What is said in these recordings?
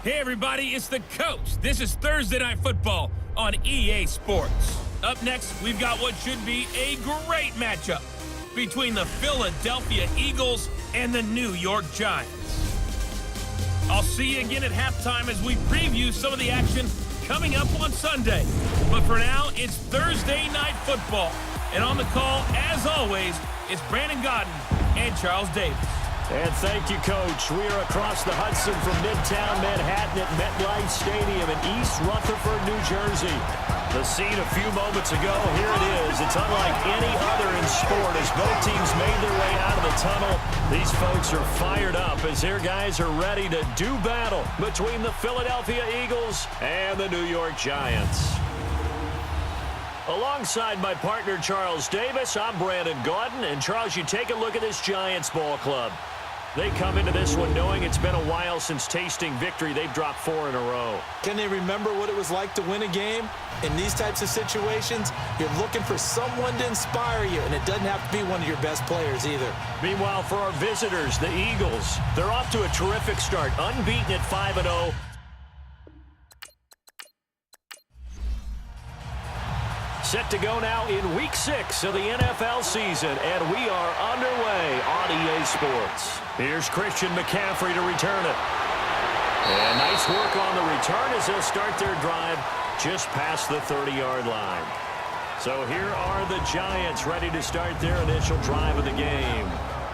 Hey everybody, it's the coach. This is Thursday Night Football on EA Sports. Up next, we've got what should be a great matchup between the Philadelphia Eagles and the New York Giants. I'll see you again at halftime as we preview some of the action coming up on Sunday. But for now, it's Thursday Night Football. And on the call, as always, it's Brandon Godden and Charles Davis. And thank you, Coach. We are across the Hudson from Midtown Manhattan at MetLife Stadium in East Rutherford, New Jersey. The scene a few moments ago, here it is. It's unlike any other in sport as both teams made their way out of the tunnel. These folks are fired up as their guys are ready to do battle between the Philadelphia Eagles and the New York Giants. Alongside my partner, Charles Davis, I'm Brandon Gaudin. And, Charles, you take a look at this Giants ball club. They come into this one knowing it's been a while since tasting victory. They've dropped 4 in a row. Can they remember what it was like to win a game? In these types of situations, you're looking for someone to inspire you, and it doesn't have to be one of your best players either. Meanwhile, for our visitors, the Eagles, they're off to a terrific start, unbeaten at 5-0. Set to go now in Week 6 of the NFL season, and we are underway on EA Sports. Here's Christian McCaffrey to return it. And nice work on the return as they'll start their drive just past the 30-yard line. So here are the Giants ready to start their initial drive of the game.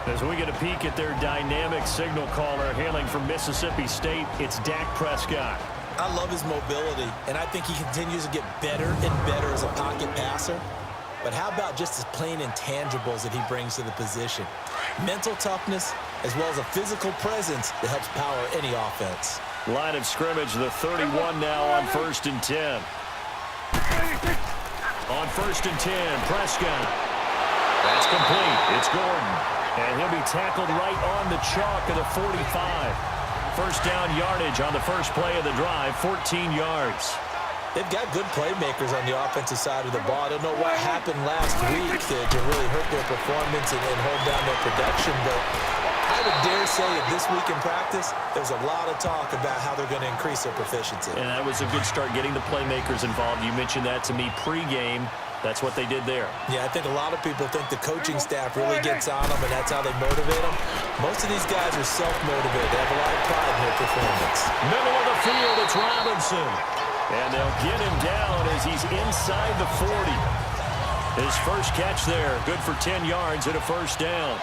As we get a peek at their dynamic signal caller hailing from Mississippi State, it's Dak Prescott. I love his mobility, and I think he continues to get better and better as a pocket passer. But how about just his plain intangibles that he brings to the position? Mental toughness, as well as a physical presence that helps power any offense. Line of scrimmage, the 31 now on 1st and 10. On 1st and 10, Prescott. That's complete. It's Gordon. And he'll be tackled right on the chalk of the 45. First down yardage on the first play of the drive, 14 yards. They've got good playmakers on the offensive side of the ball. I don't know what happened last week to really hurt their performance and hold down their production, but I would dare say that this week in practice, there's a lot of talk about how they're going to increase their proficiency. And that was a good start getting the playmakers involved. You mentioned that to me pregame. That's what they did there. Yeah, I think a lot of people think the coaching staff really gets on them, and that's how they motivate them. Most of these guys are self-motivated. They have a lot of pride in their performance. Middle of the field, it's Robinson. And they'll get him down as he's inside the 40. His first catch there, good for 10 yards and a first down.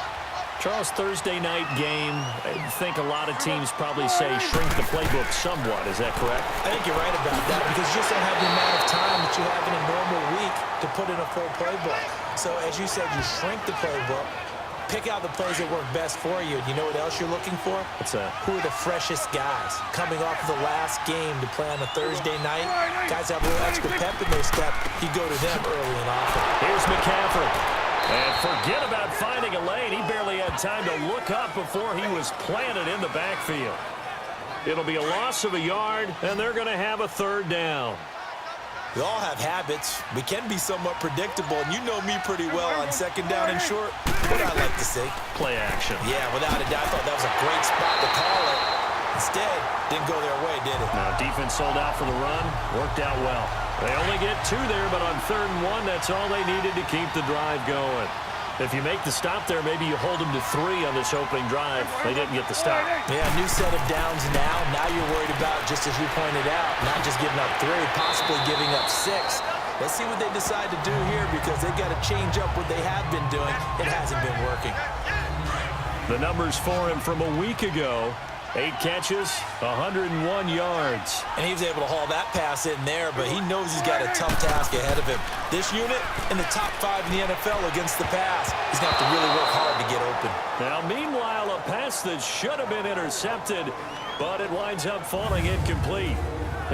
Charles, Thursday night game, I think a lot of teams probably say shrink the playbook somewhat. Is that correct? I think you're right about that because you just don't have the amount of time that you have in a normal week to put in a full playbook. So as you said, you shrink the playbook, pick out the plays that work best for you. And you know what else you're looking for? What's that? Who are the freshest guys coming off of the last game to play on a Thursday night? Guys have a little extra pep in their step. You go to them early and often. Here's McCaffrey. And forget about finding a lane. He barely had time to look up before he was planted in the backfield. It'll be a loss of a yard, and they're going to have a third down. We all have habits. We can be somewhat predictable, and you know me pretty well on second down and short. What I like to say? Play action. Yeah, without a doubt. I thought that was a great spot to call it. Instead, didn't go their way, did it? Now, defense sold out for the run. Worked out well. They only get 2 there, but on 3rd and 1, that's all they needed to keep the drive going. If you make the stop there, maybe you hold them to 3 on this opening drive. They didn't get the stop. Yeah, new set of downs now. Now you're worried about, just as you pointed out, not just giving up 3, possibly giving up 6. Let's see what they decide to do here because they've got to change up what they have been doing. It hasn't been working. The numbers for him from a week ago. 8 catches, 101 yards. And he was able to haul that pass in there, but he knows he's got a tough task ahead of him. This unit in the top 5 in the NFL against the pass. He's going to have to really work hard to get open. Now, meanwhile, a pass that should have been intercepted, but it winds up falling incomplete.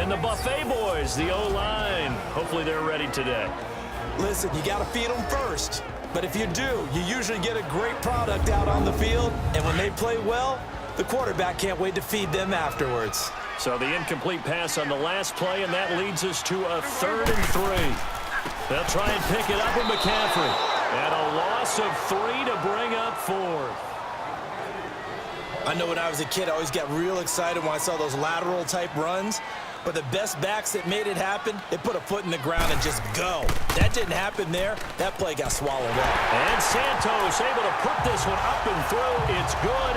And the Buffet boys, the O-line, hopefully they're ready today. Listen, you got to feed them first. But if you do, you usually get a great product out on the field. And when they play well, the quarterback can't wait to feed them afterwards. So the incomplete pass on the last play, and that leads us to a 3rd and 3. They'll try and pick it up with McCaffrey. And a loss of 3 to bring up 4. I know when I was a kid, I always got real excited when I saw those lateral type runs. But the best backs that made it happen, they put a foot in the ground and just go. That didn't happen there. That play got swallowed up. And Santos able to put this one up and through. It's good.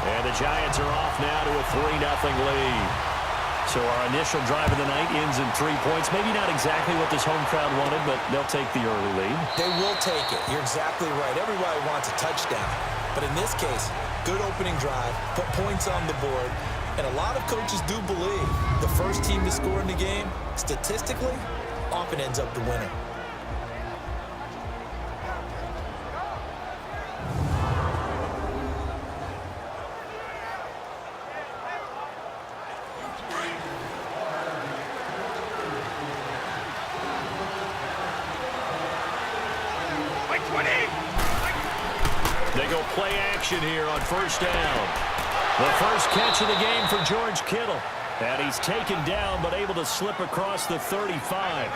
And the Giants are off now to a 3-0 lead. So our initial drive of the night ends in 3 points. Maybe not exactly what this home crowd wanted, but they'll take the early lead. They will take it. You're exactly right. Everybody wants a touchdown. But in this case, good opening drive, put points on the board. And a lot of coaches do believe the first team to score in the game, statistically, often ends up the winner. They go play action here on first down. The first catch of the game for George Kittle. And he's taken down but able to slip across the 35.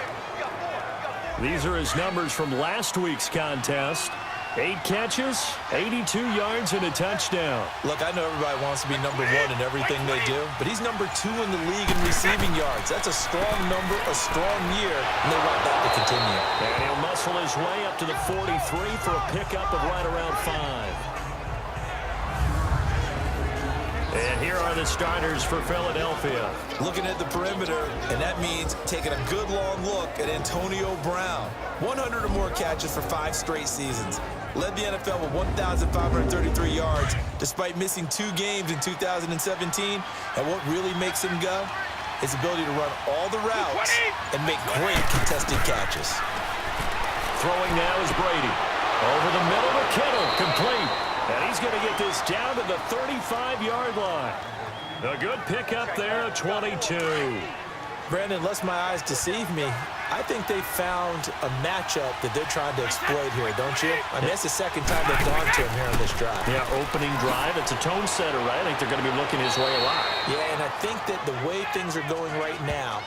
These are his numbers from last week's contest. 8 catches, 82 yards, and a touchdown. Look, I know everybody wants to be number one in everything they do, but he's number 2 in the league in receiving yards. That's a strong number, a strong year, and they want that to continue. And he'll muscle his way up to the 43 for a pickup of right around 5. And here are the starters for Philadelphia. Looking at the perimeter, and that means taking a good long look at Antonio Brown. 100 or more catches for 5 straight seasons. Led the NFL with 1,533 yards despite missing 2 games in 2017. And what really makes him go? His ability to run all the routes and make great contested catches. Throwing now is Brady. Over the middle to Kittle, complete. And he's going to get this down to the 35-yard line. A good pickup there at 22. Brandon, unless my eyes deceive me, I think they found a matchup that they're trying to exploit here, don't you? I mean, that's the second time they've gone to him here on this drive. Yeah, opening drive. It's a tone setter, right? I think they're going to be looking his way a lot. Yeah, and I think that the way things are going right now,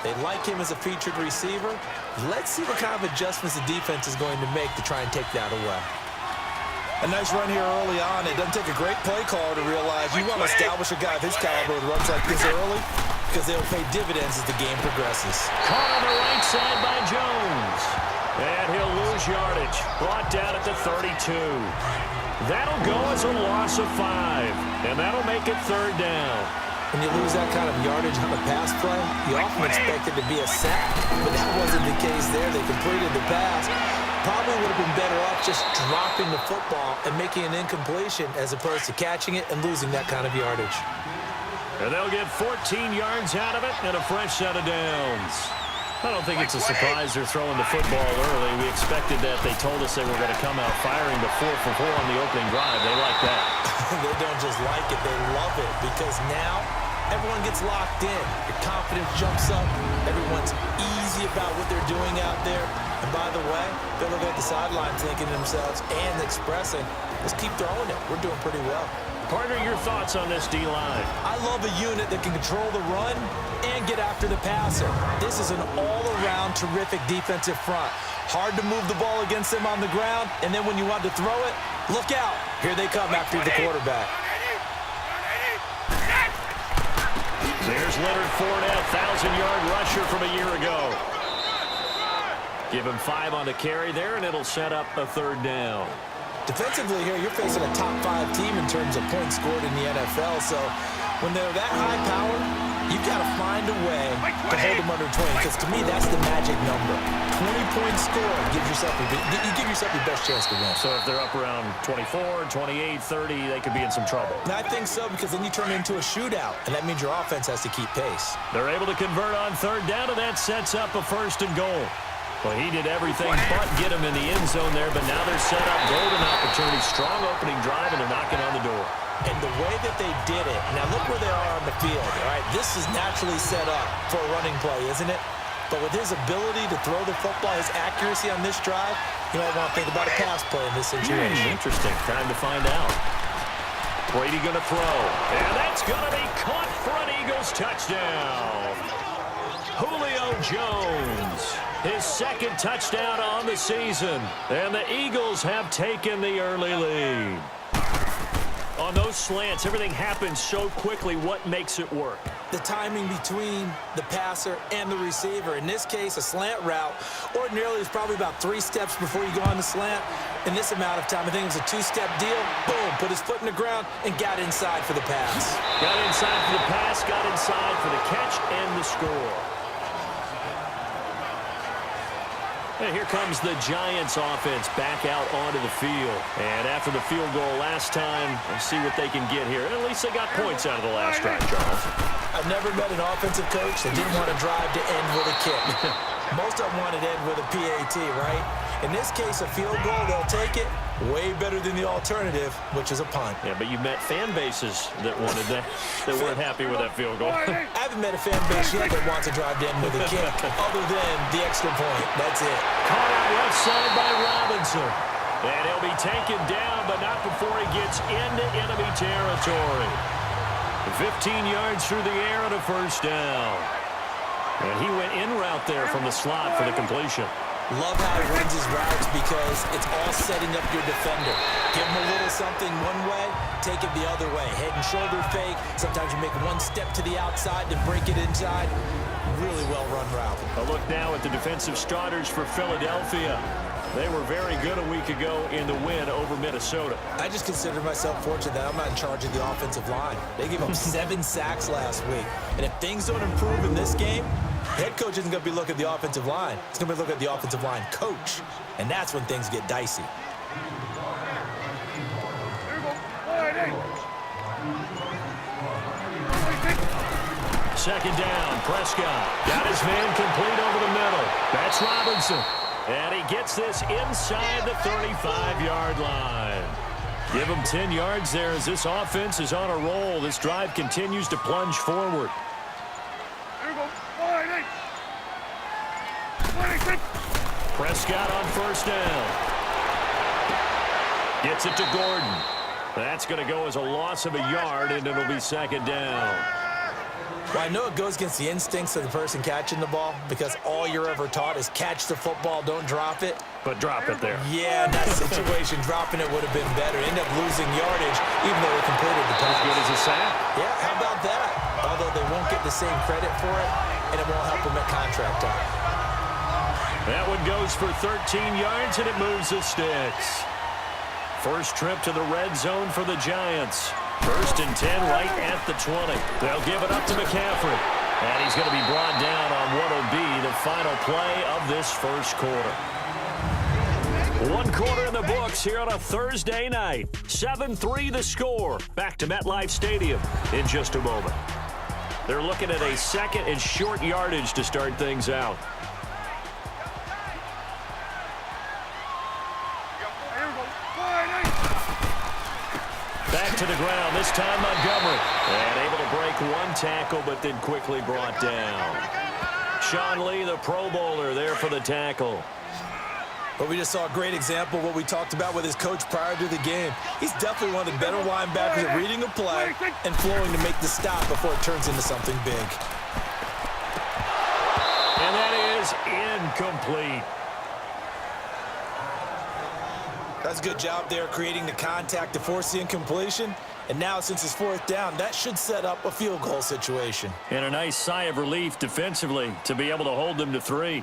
they like him as a featured receiver. Let's see what kind of adjustments the defense is going to make to try and take that away. A nice run here early on. It doesn't take a great play caller to realize you want to establish a guy of his caliber with runs like this early because they'll pay dividends as the game progresses. Caught on the right side by Jones. And he'll lose yardage. Brought down at the 32. That'll go as a loss of 5. And that'll make it 3rd down. When you lose that kind of yardage on a pass play, you often expect it to be a sack. But that wasn't the case there. They completed the pass. Probably would have been better off just dropping the football and making an incompletion as opposed to catching it and losing that kind of yardage. And they'll get 14 yards out of it and a fresh set of downs. I don't think it's a surprise they're throwing the football early. We expected that. They told us they were going to come out firing the 4 for 4 on the opening drive. They like that. They don't just like it, they love it because now everyone gets locked in. Your confidence jumps up. Everyone's easy about what they're doing out there. And by the way, they're looking at the sideline thinking to themselves and expressing, let's keep throwing it. We're doing pretty well. Partner, your thoughts on this D-line? I love a unit that can control the run and get after the passer. This is an all-around terrific defensive front. Hard to move the ball against them on the ground, and then when you want to throw it, look out. Here they come after the quarterback. There's Leonard Fournette, 1,000-yard rusher from a year ago. Give him 5 on the carry there, and it'll set up a 3rd down. Defensively here, you're facing a top 5 team in terms of points scored in the NFL, so when they're that high power, you've got to find a way to hold them under 20, because to me, that's the magic number. 20 points scored gives yourself you give yourself your best chance to win. So if they're up around 24, 28, 30, they could be in some trouble. And I think so, because then you turn it into a shootout, and that means your offense has to keep pace. They're able to convert on 3rd down, and that sets up a 1st and goal. Well, he did everything but get him in the end zone there, but now they're set up. Golden opportunity, strong opening drive, and they're knocking on the door. And the way that they did it, now look where they are on the field, all right? This is naturally set up for a running play, isn't it? But with his ability to throw the football, his accuracy on this drive, you might want to think about a pass play in this situation. Interesting. Time to find out. Brady going to throw. And that's going to be caught for an Eagles touchdown. Julio Jones, his 2nd touchdown on the season. And the Eagles have taken the early lead. On those slants, everything happens so quickly. What makes it work? The timing between the passer and the receiver. In this case, a slant route ordinarily is probably about 3 steps before you go on the slant. In this amount of time, I think it was a 2-step deal. Boom, put his foot in the ground and got inside for the pass. Got inside for the pass, got inside for the catch and the score. And here comes the Giants offense back out onto the field. And after the field goal last time, let's see what they can get here. At least they got points out of the last drive, Charles. I've never met an offensive coach that didn't want to drive to end with a kick. Most of them wanted to end with a PAT, right? In this case, a field goal, they'll take it. Way better than the alternative, which is a punt. Yeah, but you met fan bases that wanted that, that weren't happy with that field goal. I haven't met a fan base yet that wants to drive to end with a kick, other than the extra point. That's it. Caught out left side by Robinson. And he'll be taken down, but not before he gets into enemy territory. 15 yards through the air and a first down. And he went in route there from the slot for the completion. Love how he runs his routes because it's all setting up your defender. Give him a little something one way, take it the other way. Head and shoulder fake. Sometimes you make one step to the outside, then break it inside. Really well-run route. A look now at the defensive starters for Philadelphia. They were very good a week ago in the win over Minnesota. I just consider myself fortunate that I'm not in charge of the offensive line. They gave up 7 sacks last week. And if things don't improve in this game, head coach isn't going to be looking at the offensive line. He's going to be looking at the offensive line coach. And that's when things get dicey. Second down, Prescott. Got his man complete over the middle. That's Robinson. And he gets this inside the 35-yard line. Give him 10 yards there as this offense is on a roll. This drive continues to plunge forward. Prescott on first down. Gets it to Gordon. That's going to go as a loss of a yard, and it'll be second down. Well, I know it goes against the instincts of the person catching the ball because all you're ever taught is catch the football, don't drop it. But drop it there. Yeah, in that situation, dropping it would have been better. End up losing yardage, even though they completed the pass. As good as a sack? Yeah, how about that? Although they won't get the same credit for it, and it won't help them at contract time. That one goes for 13 yards, and it moves the sticks. First trip to the red zone for the Giants. First and 10 right at the 20. They'll give it up to McCaffrey. And he's going to be brought down on what will be the final play of this first quarter. 1 quarter in the books here on a Thursday night. 7-3 the score. Back to MetLife Stadium in just a moment. They're looking at a second and short yardage to start things out. Back to the ground, this time Montgomery. And able to break 1 tackle, but then quickly brought down. Sean Lee, the Pro Bowler, there for the tackle. But we just saw a great example of what we talked about with his coach prior to the game. He's definitely one of the better linebackers at reading a play and flowing to make the stop before it turns into something big. And that is incomplete. That's a good job there creating the contact to force the incompletion. And now since it's 4th down, that should set up a field goal situation. And a nice sigh of relief defensively to be able to hold them to 3.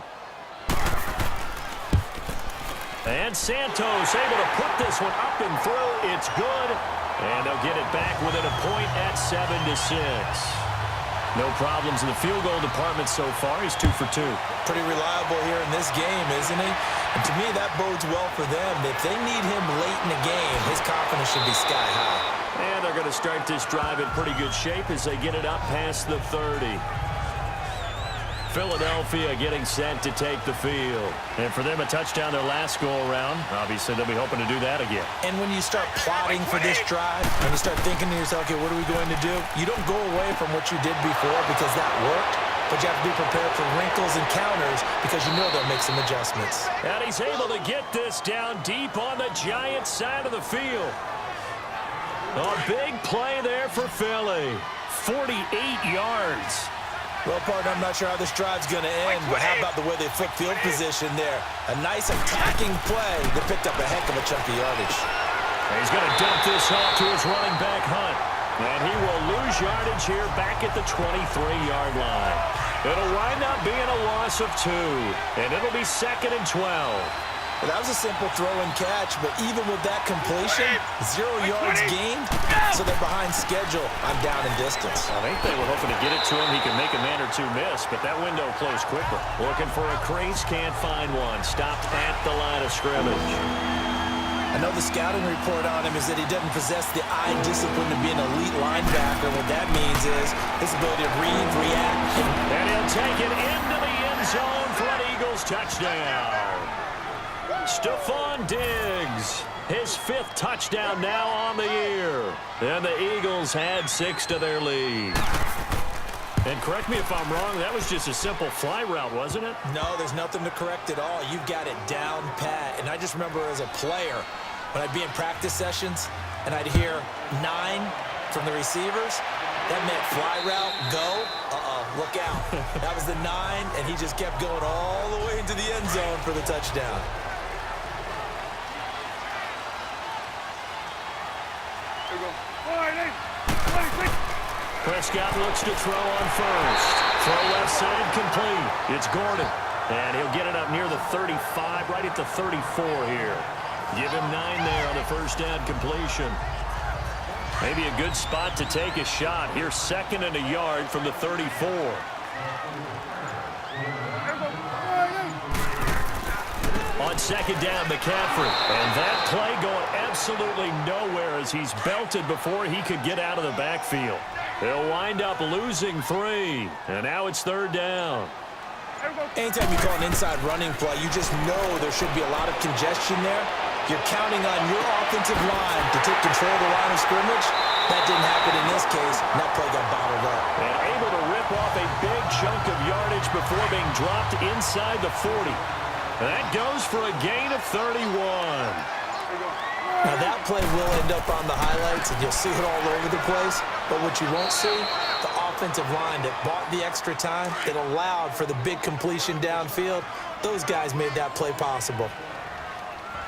And Santos able to put this one up and through. It's good. And they'll get it back within a point at 7-6. No problems in the field goal department so far. He's 2 for 2. Pretty reliable here in this game, isn't he? And to me, that bodes well for them. If they need him late in the game, his confidence should be sky high. And they're going to start this drive in pretty good shape as they get it up past the 30. Philadelphia getting set to take the field. And for them, a touchdown their last go-around. Obviously, they'll be hoping to do that again. And when you start plotting for this drive, and you start thinking to yourself, okay, what are we going to do? You don't go away from what you did before because that worked, but you have to be prepared for wrinkles and counters because you know they'll make some adjustments. And he's able to get this down deep on the Giants side of the field. A big play there for Philly. 48 yards. Well, partner, I'm not sure how this drive's going to end, but how about the way they flip field position there? A nice attacking play that picked up a heck of a chunk of yardage. He's going to dump this off to his running back, Hunt. And he will lose yardage here back at the 23-yard line. It'll wind up being a loss of 2, and it'll be 2nd and 12. Well, that was a simple throw and catch, but even with that completion, 0 yards gained, so they're behind schedule on down and distance. I think they were hoping to get it to him. He could make a man or two miss, but that window closed quickly. Looking for a crease, can't find one. Stopped at the line of scrimmage. I know the scouting report on him is that he doesn't possess the eye discipline to be an elite linebacker. What that means is his ability to read, react. And he'll take it into the end zone for an Eagles touchdown. Stephon Diggs, his 5th touchdown now on the year. And the Eagles had 6 to their lead. And correct me if I'm wrong, that was just a simple fly route, wasn't it? No, there's nothing to correct at all. You've got it down pat. And I just remember as a player, when I'd be in practice sessions and I'd hear 9 from the receivers, that meant fly route, go, look out. That was the 9, and he just kept going all the way into the end zone for the touchdown. Prescott looks to throw on first. Throw left side complete. It's Gordon. And he'll get it up near the 35, right at the 34 here. Give him 9 there on the first down completion. Maybe a good spot to take a shot. Here's 2nd and a yard from the 34. On 2nd down, McCaffrey. And that play going absolutely nowhere as he's belted before he could get out of the backfield. They'll wind up losing 3. And now it's 3rd down. Anytime you call an inside running play, you just know there should be a lot of congestion there. You're counting on your offensive line to take control of the line of scrimmage. That didn't happen in this case, and that play got bottled up. And able to rip off a big chunk of yardage before being dropped inside the 40. That goes for a gain of 31. Now that play will end up on the highlights, and you'll see it all over the place. But what you won't see, the offensive line that bought the extra time, that allowed for the big completion downfield, those guys made that play possible.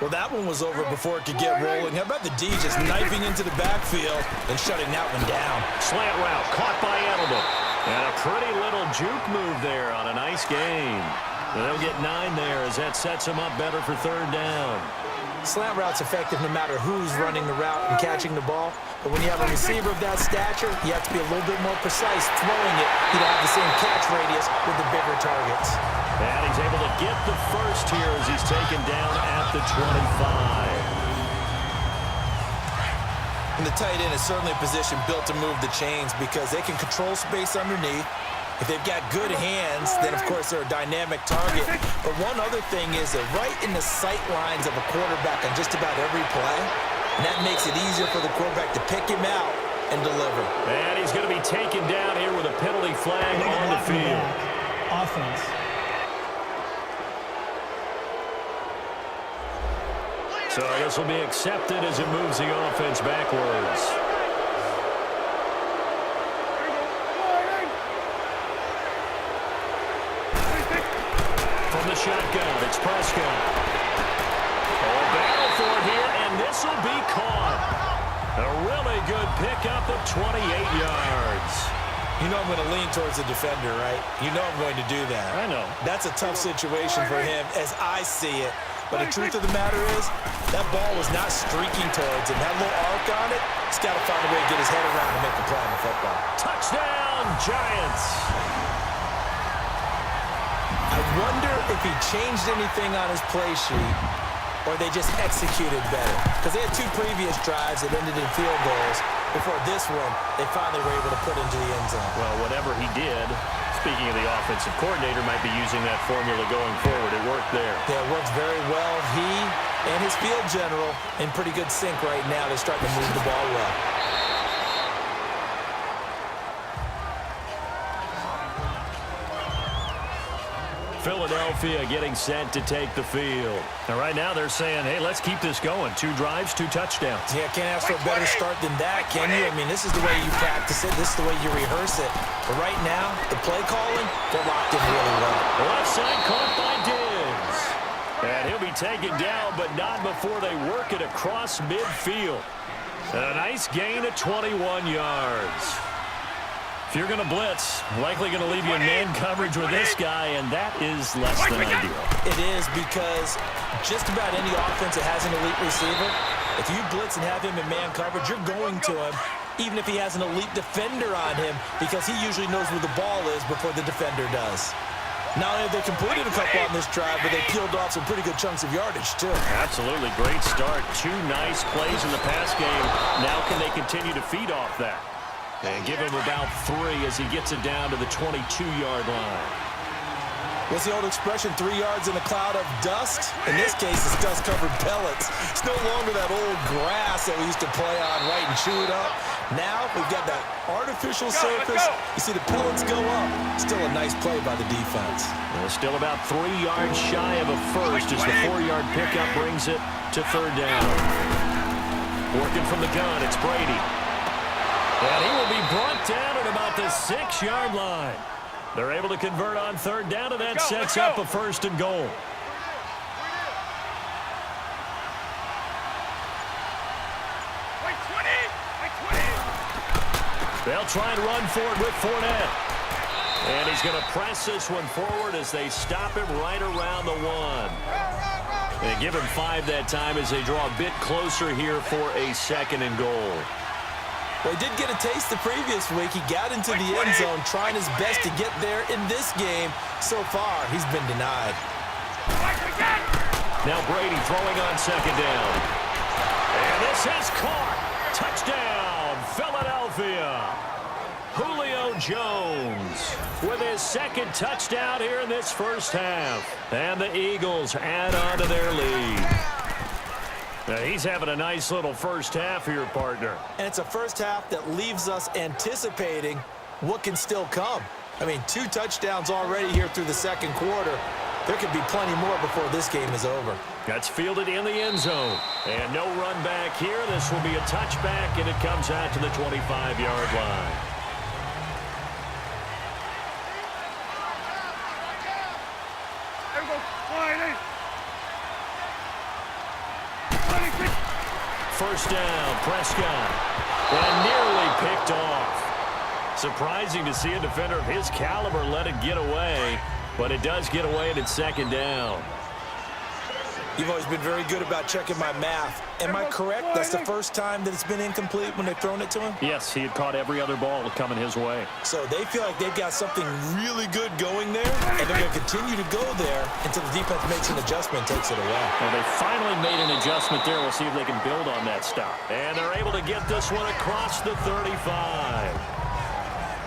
Well, that one was over before it could get rolling. How about the D just knifing into the backfield and shutting that one down? Slant route caught by Edelman. And a pretty little juke move there on a nice gain. And they'll get 9 there as that sets them up better for 3rd down. Slant route's effective no matter who's running the route and catching the ball. But when you have a receiver of that stature, you have to be a little bit more precise throwing it. You don't have the same catch radius with the bigger targets. And he's able to get the first here as he's taken down at the 25. And the tight end is certainly a position built to move the chains because they can control space underneath. If they've got good hands, then, of course, they're a dynamic target. But one other thing is they're right in the sight lines of a quarterback on just about every play. And that makes it easier for the quarterback to pick him out and deliver. And he's going to be taken down here with a penalty flag on the field. Offense. So this will be accepted as it moves the offense backwards. From the shotgun, it's Prescott. Oh, battle for it here, and this will be caught. A really good pickup of 28 yards. You know I'm going to lean towards the defender, right? You know I'm going to do that. I know. That's a tough situation for him as I see it. But the truth of the matter is, that ball was not streaking towards him. That little arc on it, he's got to find a way to get his head around and make a play on the football. Touchdown, Giants. I wonder if he changed anything on his play sheet or they just executed better. Because they had 2 previous drives that ended in field goals. Before this one, they finally were able to put into the end zone. Well, whatever he did, speaking of the offensive coordinator, might be using that formula going forward. It worked there. Yeah, it works very well. He and his field general in pretty good sync right now. They're starting to move the ball well. Philadelphia getting set to take the field. And right now they're saying, hey, let's keep this going. 2 drives, 2 touchdowns. Yeah, can't ask for a better start than that, can you? I mean, this is the way you practice it. This is the way you rehearse it. But right now, the play calling, they're locked in really well. Left side caught by Diggs. And he'll be taken down, but not before they work it across midfield. A nice gain of 21 yards. If you're going to blitz, likely going to leave you in man coverage with this guy, and that is less than ideal. It is, because just about any offense that has an elite receiver, if you blitz and have him in man coverage, you're going to him, even if he has an elite defender on him, because he usually knows where the ball is before the defender does. Not only have they completed a couple on this drive, but they peeled off some pretty good chunks of yardage, too. Absolutely. Great start. 2 nice plays in the pass game. Now can they continue to feed off that? And give him about 3 as he gets it down to the 22-yard line. What's the old expression, 3 yards in a cloud of dust? In this case, it's dust-covered pellets. It's no longer that old grass that we used to play on, right, and chew it up. Now we've got that artificial surface. You see the pellets go up. Still a nice play by the defense. Well, still about 3 yards shy of a first as the 4-yard pickup brings it to 3rd down. Working from the gun, it's Brady. And he will be brought down at about the 6-yard line. They're able to convert on 3rd down, and that sets up a 1st and goal. They'll try and run for it with Fournette. And he's going to press this one forward as they stop him right around the 1. And give him 5 that time as they draw a bit closer here for a 2nd and goal. Well, he did get a taste the previous week. He got into the end zone trying his best to get there in this game. So far, he's been denied. Now Brady throwing on 2nd down. And this is caught. Touchdown, Philadelphia. Julio Jones with his 2nd touchdown here in this first half. And the Eagles add on to their lead. Now he's having a nice little first half here, partner. And it's a first half that leaves us anticipating what can still come. I mean, 2 touchdowns already here through the 2nd quarter. There could be plenty more before this game is over. That's fielded in the end zone. And no run back here. This will be a touchback, and it comes out to the 25-yard line. First down, Prescott, and nearly picked off. Surprising to see a defender of his caliber let it get away, but it does get away and it's 2nd down. You've always been very good about checking my math. Am I correct? That's the first time that it's been incomplete when they've thrown it to him? Yes, he had caught every other ball coming his way. So they feel like they've got something really good going there, and they're going to continue to go there until the defense makes an adjustment and takes it away. Well, they finally made an adjustment there. We'll see if they can build on that stop. And they're able to get this one across the 35.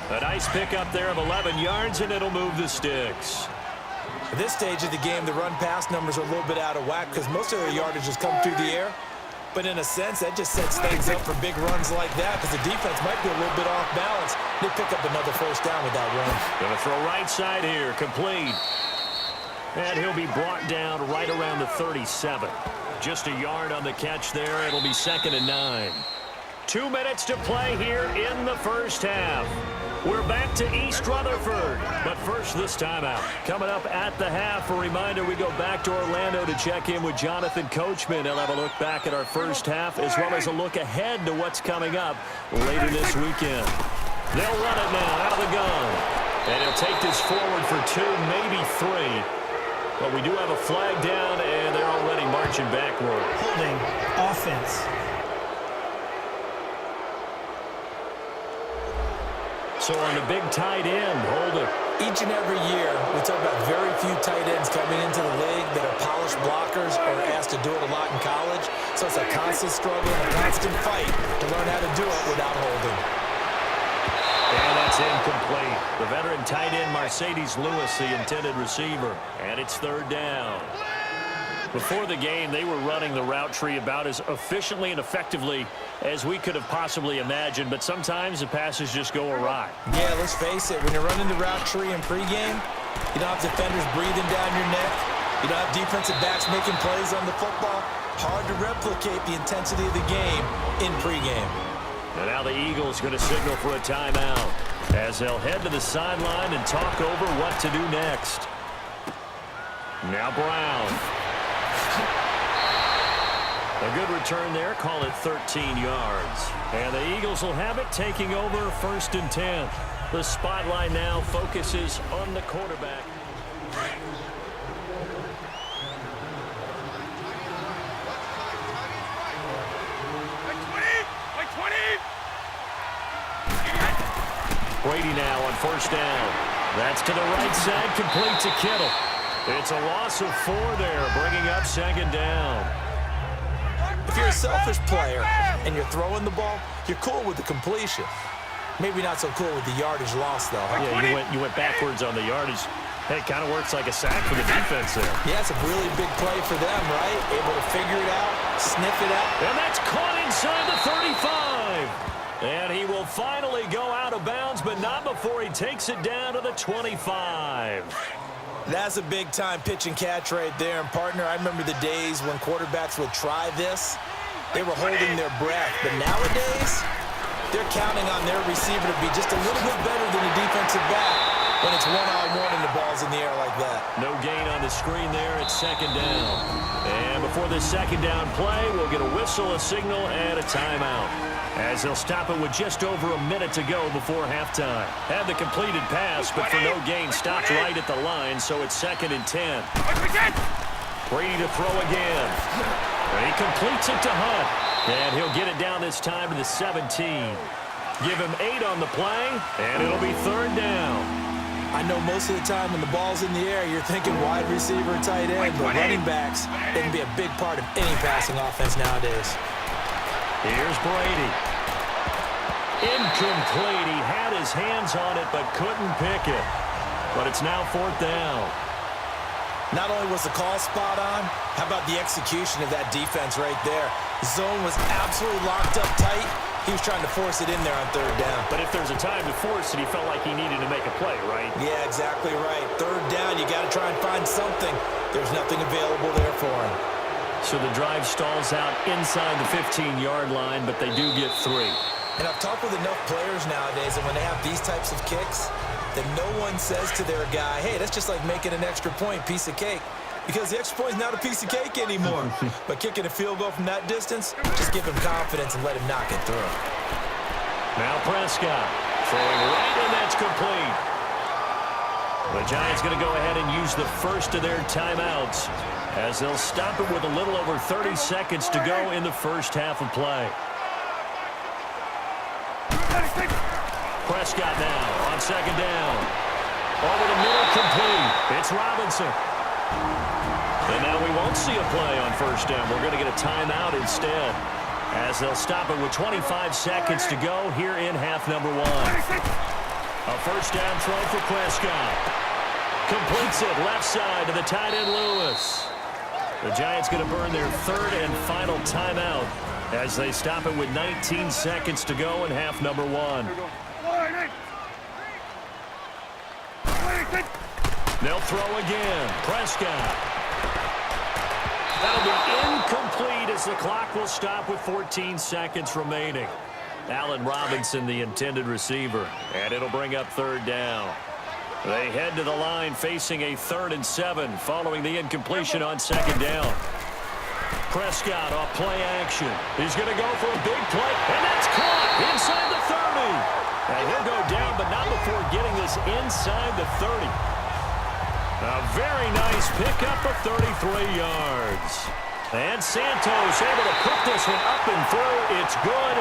A nice pickup there of 11 yards, and it'll move the sticks. At this stage of the game, the run-pass numbers are a little bit out of whack because most of their yardage has come through the air. But in a sense, that just sets things up for big runs like that because the defense might be a little bit off balance. They pick up another first down with that run. Going to throw right side here, complete. And he'll be brought down right around the 37. Just a yard on the catch there. It'll be 2nd and 9. 2 minutes to play here in the first half. We're back to East Rutherford, but first this timeout. Coming up at the half, a reminder we go back to Orlando to check in with Jonathan Coachman. He'll have a look back at our first half as well as a look ahead to what's coming up later this weekend. They'll run it now out of the gun, and he'll take this forward for 2, maybe 3. But we do have a flag down, and they're already marching backward. Holding offense. So on the big tight end, Holder. Each and every year, we talk about very few tight ends coming into the league that are polished blockers or are asked to do it a lot in college. So it's a constant struggle and a constant fight to learn how to do it without holding. And that's incomplete. The veteran tight end, Mercedes Lewis, the intended receiver. And it's 3rd down. Before the game, they were running the route tree about as efficiently and effectively as we could have possibly imagined, but sometimes the passes just go awry. Yeah, let's face it. When you're running the route tree in pregame, you don't have defenders breathing down your neck. You don't have defensive backs making plays on the football. Hard to replicate the intensity of the game in pregame. And now the Eagles going to signal for a timeout as they'll head to the sideline and talk over what to do next. Now Brown. A good return there. Call it 13 yards. And the Eagles will have it, taking over 1st and 10. The spotlight now focuses on the quarterback. Brady now on 1st down. That's to the right side, complete to Kittle. It's a loss of 4 there, bringing up 2nd down. If you're a selfish player and you're throwing the ball, you're cool with the completion. Maybe not so cool with the yardage loss, though. Yeah, you went backwards on the yardage. Hey, it kind of works like a sack for the defense there. Yeah, it's a really big play for them, right? Able to figure it out, sniff it out. And that's caught inside the 35. And he will finally go out of bounds, but not before he takes it down to the 25. That's a big-time pitch and catch right there. And, partner, I remember the days when quarterbacks would try this. They were holding their breath. But nowadays, they're counting on their receiver to be just a little bit better than the defensive back when it's one-on-one and the ball's in the air like that. No gain on the screen there. It's 2nd down. And before this 2nd down play, we'll get a whistle, a signal, and a timeout, as they'll stop it with just over a minute to go before halftime. Had the completed pass, but for no gain, stopped right at the line, so it's 2nd and 10. Brady to throw again. He completes it to Hunt, and he'll get it down this time to the 17. Give him 8 on the play, and it'll be 3rd down. I know most of the time when the ball's in the air, you're thinking wide receiver, tight end, but running backs, they can be a big part of any passing offense nowadays. Here's Brady. Incomplete. He had his hands on it, but couldn't pick it. But it's now 4th down. Not only was the call spot on, how about the execution of that defense right there? The zone was absolutely locked up tight. He was trying to force it in there on 3rd down. But if there's a time to force it, he felt like he needed to make a play, right? Yeah, exactly right. 3rd down, you got to try and find something. There's nothing available there for him. So the drive stalls out inside the 15-yard line, but they do get 3. And I've talked with enough players nowadays that when they have these types of kicks, that no one says to their guy, hey, that's just like making an extra point, piece of cake. Because the extra point is not a piece of cake anymore. But kicking a field goal from that distance, just give him confidence and let him knock it through. Now Prescott throwing right, and that's complete. The Giants going to go ahead and use the first of their timeouts, as they'll stop it with a little over 30 seconds to go in the first half of play. Prescott now on 2nd down. Over the middle, complete. It's Robinson. And now we won't see a play on 1st down. We're going to get a timeout instead, as they'll stop it with 25 seconds to go here in half number 1. A 1st down throw for Prescott. Completes it left side to the tight end Lewis. The Giants going to burn their 3rd and final timeout as they stop it with 19 seconds to go in half number 1. They'll throw again. Prescott. That'll be incomplete as the clock will stop with 14 seconds remaining. Allen Robinson, the intended receiver, and it'll bring up 3rd down. They head to the line facing a 3rd and 7 following the incompletion on 2nd down. Prescott off play action. He's going to go for a big play, and that's caught inside the 30. And he'll go down, but not before getting this inside the 30. A very nice pickup of 33 yards. And Santos able to put this one up and through. It's good.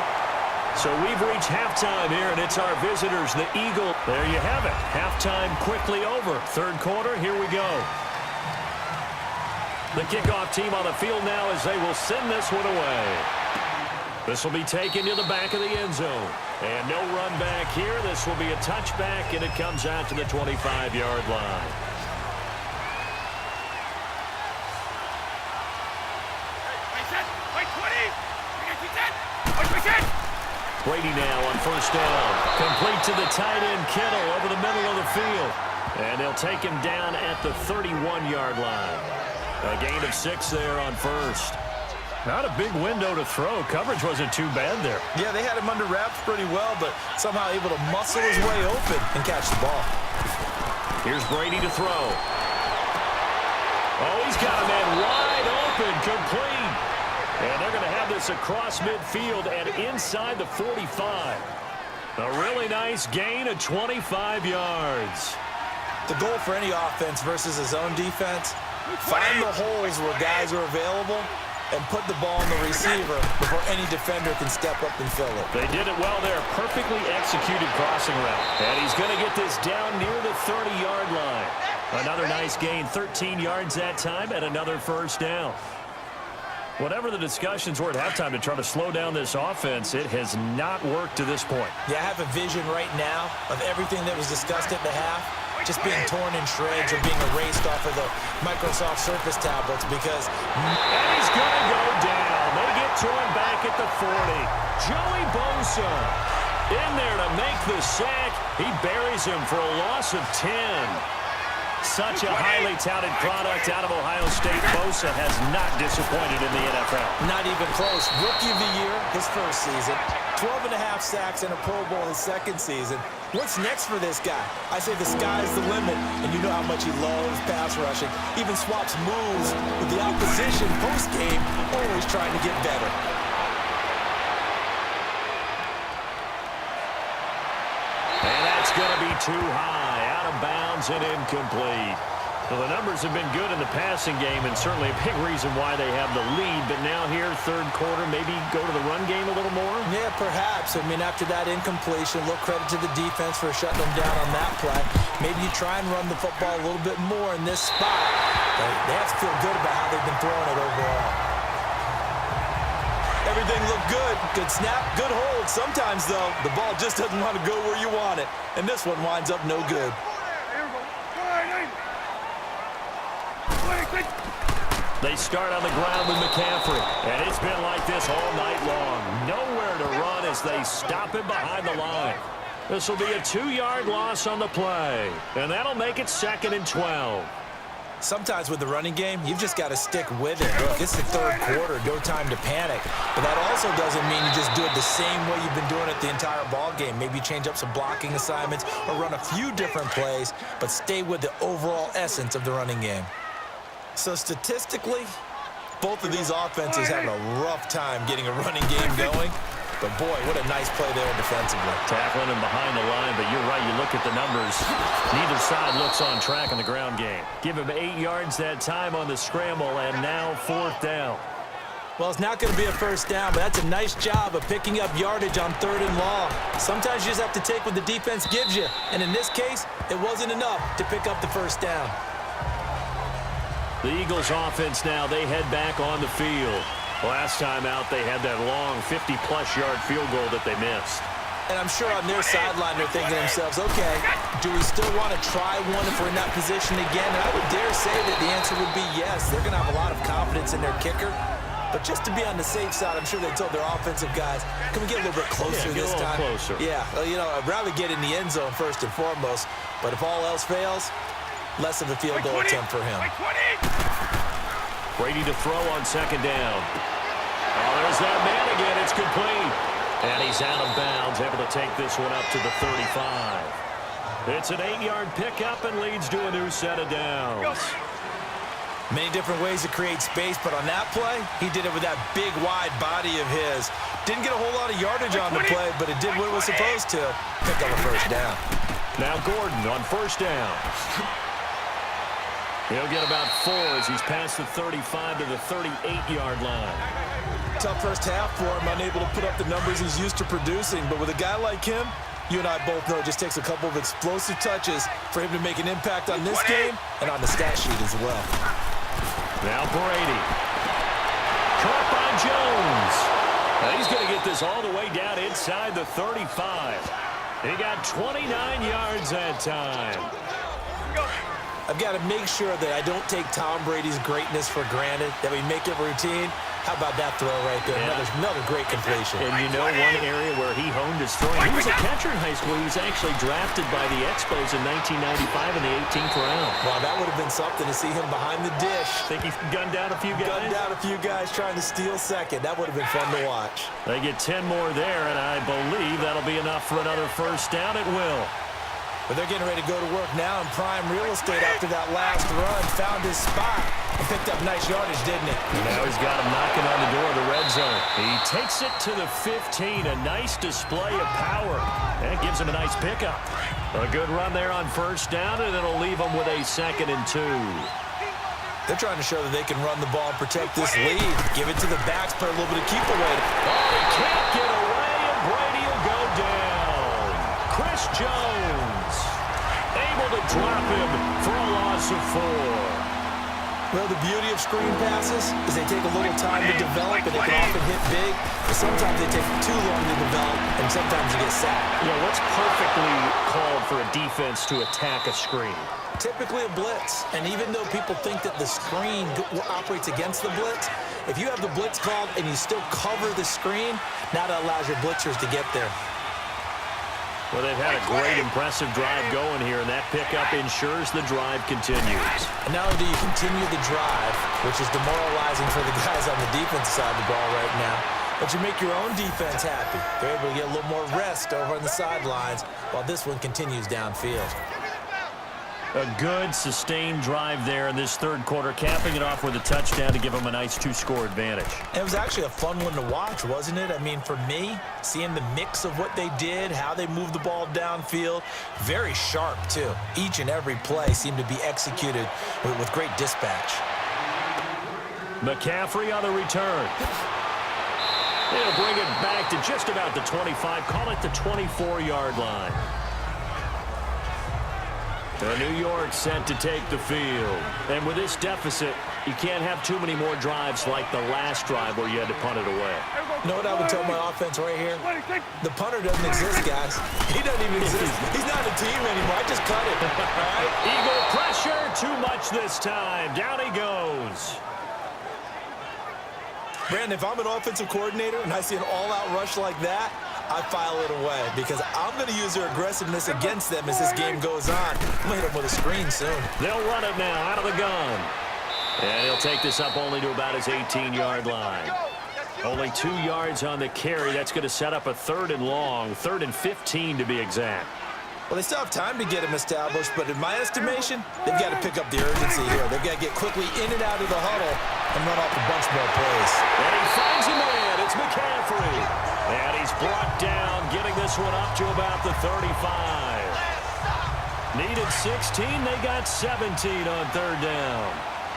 So we've reached halftime here, and it's our visitors, the Eagles. There you have it. Halftime quickly over. 3rd quarter, here we go. The kickoff team on the field now as they will send this one away. This will be taken to the back of the end zone. And no run back here. This will be a touchback, and it comes out to the 25-yard line. Brady now on 1st down. Complete to the tight end Kittle over the middle of the field. And they'll take him down at the 31-yard line. A gain of 6 there on 1st. Not a big window to throw. Coverage wasn't too bad there. Yeah, they had him under wraps pretty well, but somehow able to muscle his way open and catch the ball. Here's Brady to throw. Oh, he's got a man wide open, complete. And they're this across midfield and inside the 45. A really nice gain of 25 yards. The goal for any offense versus his own defense, find the holes where guys are available and put the ball on the receiver before any defender can step up and fill it. They did it well there. Perfectly executed crossing route. And he's going to get this down near the 30-yard line. Another nice gain, 13 yards that time, and another first down. Whatever the discussions were at halftime to try to slow down this offense, it has not worked to this point. Yeah, I have a vision right now of everything that was discussed at the half just being torn in shreds or being erased off of the Microsoft Surface tablets because... And he's going to go down. They get to him back at the 40. Joey Bosa in there to make the sack. He buries him for a loss of 10. Such a highly touted product out of Ohio State. Bosa has not disappointed in the NFL. Not even close. Rookie of the year, his first season. 12 and a half sacks and a Pro Bowl his second season. What's next for this guy? I say the sky's the limit, and you know how much he loves pass rushing. Even swaps moves with the opposition post-game, always trying to get better. And that's going to be too high, out of bounds and incomplete. Well, the numbers have been good in the passing game and certainly a big reason why they have the lead. But now here, third quarter, maybe go to the run game a little more? Yeah, perhaps. I mean, after that incompletion, a little credit to the defense for shutting them down on that play. Maybe you try and run the football a little bit more in this spot. They have to feel good about how they've been throwing it overall. Everything looked good. Good snap, good hold. Sometimes, though, the ball just doesn't want to go where you want it. And this one winds up no good. They start on the ground with McCaffrey, and it's been like this all night long. Nowhere to run as they stop him behind the line. This will be a 2-yard loss on the play, and that'll make it 2nd and 12. Sometimes with the running game, you've just got to stick with it. Look, it's the third quarter, no time to panic. But that also doesn't mean you just do it the same way you've been doing it the entire ball game. Maybe change up some blocking assignments or run a few different plays, but stay with the overall essence of the running game. So statistically, both of these offenses having a rough time getting a running game going. But boy, what a nice play there defensively. Tackling him behind the line, but you're right, you look at the numbers. Neither side looks on track in the ground game. Give him 8 yards that time on the scramble, and now 4th down. Well, it's not going to be a first down, but that's a nice job of picking up yardage on 3rd and long. Sometimes you just have to take what the defense gives you. And in this case, it wasn't enough to pick up the first down. The Eagles offense now, they head back on the field. Last time out, they had that long 50-plus yard field goal that they missed. And I'm sure on their sideline, they're thinking to themselves, okay, do we still want to try one if we're in that position again? And I would dare say that the answer would be yes. They're going to have a lot of confidence in their kicker. But just to be on the safe side, I'm sure they told their offensive guys, can we get a little bit closer this time? Closer. Yeah, well, you know, I'd rather get in the end zone first and foremost. But if all else fails, less of a field goal attempt for him. Brady to throw on 2nd down. Oh, there's that man again. It's complete. And he's out of bounds, able to take this one up to the 35. It's an 8-yard pickup and leads to a new set of downs. Many different ways to create space, but on that play, he did it with that big, wide body of his. Didn't get a whole lot of yardage on the play, but it did what it was supposed to. Pick up a first down. Now Gordon on 1st down. He'll get about 4 as he's past the 35 to the 38-yard line. Tough first half for him, unable to put up the numbers he's used to producing. But with a guy like him, you and I both know it just takes a couple of explosive touches for him to make an impact on this game and on the stat sheet as well. Now Brady. Caught by Jones. Now he's going to get this all the way down inside the 35. He got 29 yards that time. I've got to make sure that I don't take Tom Brady's greatness for granted, that we make it routine. How about that throw right there? Yeah. Another great completion. And you know one area where he honed his throwing? He was a catcher in high school. He was actually drafted by the Expos in 1995 in the 18th round. Wow, that would have been something to see him behind the dish. Think he gunned down a few guys? Gunned down a few guys trying to steal second. That would have been fun to watch. They get 10 more there, and I believe that'll be enough for another first down. It will. But they're getting ready to go to work now in prime real estate after that last run. Found his spot. and picked up nice yardage, didn't he? Now he's got him knocking on the door of the red zone. He takes it to the 15. A nice display of power. That gives him a nice pickup. A good run there on first down, and it'll leave him with a 2nd and 2. They're trying to show that they can run the ball and protect this lead. Give it to the backs, play a little bit of keep away. Oh, he can't get away, and Brady will go down. Chris Jones able to drop him for a loss of 4. Well, the beauty of screen passes is they take a little time to develop, and they can often hit big. But sometimes they take too long to develop, and sometimes you get sacked. Yeah, what's perfectly called for a defense to attack a screen? Typically a blitz. And even though people think that the screen operates against the blitz, if you have the blitz called and you still cover the screen, now that allows your blitzers to get there. Well, they've had a great, impressive drive going here, and that pickup ensures the drive continues. And not only do you continue the drive, which is demoralizing for the guys on the defensive side of the ball right now, but you make your own defense happy. They're able to get a little more rest over on the sidelines while this one continues downfield. A good, sustained drive there in this third quarter, capping it off with a touchdown to give them a nice 2-score advantage. It was actually a fun one to watch, wasn't it? I mean, for me, seeing the mix of what they did, how they moved the ball downfield, very sharp, too. Each and every play seemed to be executed with great dispatch. McCaffrey on the return. They'll bring it back to just about the 25, call it the 24-yard line. New York set to take the field. And with this deficit, you can't have too many more drives like the last drive where you had to punt it away. You know what I would tell my offense right here? The punter doesn't exist, guys. He doesn't even exist. He's not a team anymore. I just cut it. All right? Eagle pressure, too much this time. Down he goes. Brandon, if I'm an offensive coordinator and I see an all-out rush like that, I file it away because I'm going to use their aggressiveness against them as this game goes on. I'm going to hit them with a screen soon. They'll run it now out of the gun. And he'll take this up only to about his 18-yard line. Only 2 yards on the carry. That's going to set up a 3rd and long, 3rd and 15 to be exact. Well, they still have time to get him established, but in my estimation, they've got to pick up the urgency here. They've got to get quickly in and out of the huddle and run off a bunch more plays. And he finds a man. It's McCaffrey. And he's brought down, getting this one up to about the 35. Needed 16. They got 17 on 3rd down.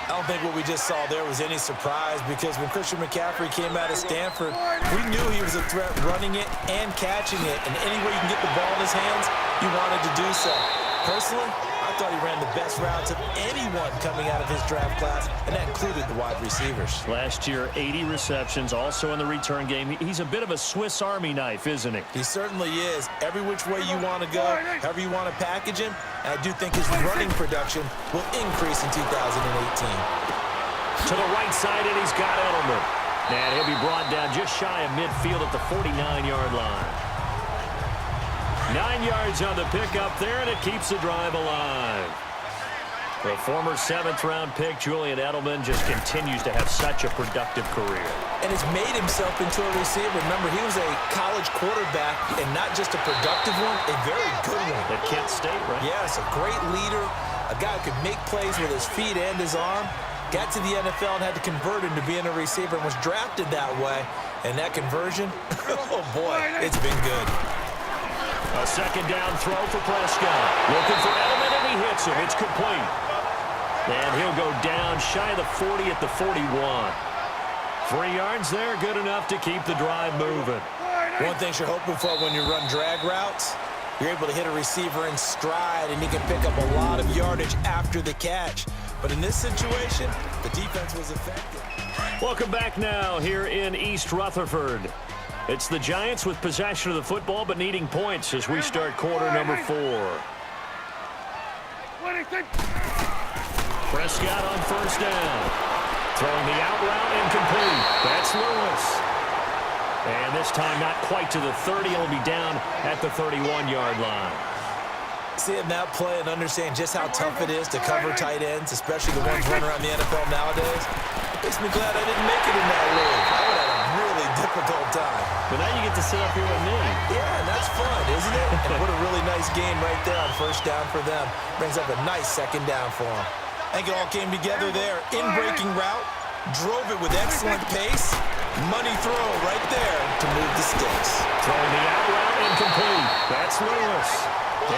I don't think what we just saw there was any surprise because when Christian McCaffrey came out of Stanford, we knew he was a threat running it and catching it. And any way you can get the ball in his hands, you wanted to do so. Personally, I thought he ran the best routes of anyone coming out of his draft class, and that included the wide receivers. Last year, 80 receptions, also in the return game. He's a bit of a Swiss Army knife, isn't he? He certainly is. Every which way you want to go, however you want to package him, and I do think his running production will increase in 2018. To the right side, and he's got Edelman. And he'll be brought down just shy of midfield at the 49-yard line. 9 yards on the pickup there, and it keeps the drive alive. The former 7th-round pick, Julian Edelman, just continues to have such a productive career. And has made himself into a receiver. Remember, he was a college quarterback, and not just a productive one, a very good one. At Kent State, right? Yes, a great leader, a guy who could make plays with his feet and his arm. Got to the NFL and had to convert into being a receiver and was drafted that way. And that conversion, oh boy, it's been good. A 2nd down throw for Prescott. Looking for Edelman, and he hits him. It's complete. And he'll go down shy of the 40 at the 41. 3 yards there, good enough to keep the drive moving. One thing you're hoping for when you run drag routes, you're able to hit a receiver in stride, and he can pick up a lot of yardage after the catch. But in this situation, the defense was effective. Welcome back now here in East Rutherford. It's the Giants with possession of the football, but needing points as we start quarter number 4. Prescott on 1st down. Throwing the out route incomplete. That's Lewis. And this time not quite to the 30. He'll be down at the 31-yard line. Seeing that play and understand just how tough it is to cover tight ends, especially the ones running around the NFL nowadays, makes me glad I didn't make it in that league. I would have had a really difficult time. But now you get to sit up here with me. Yeah, and that's fun, isn't it? And what a really nice game right there on 1st down for them. Brings up a nice 2nd down for them. I think it all came together there. In-breaking route, drove it with excellent pace. Money throw right there to move the sticks. Throwing the out route incomplete. That's Lewis.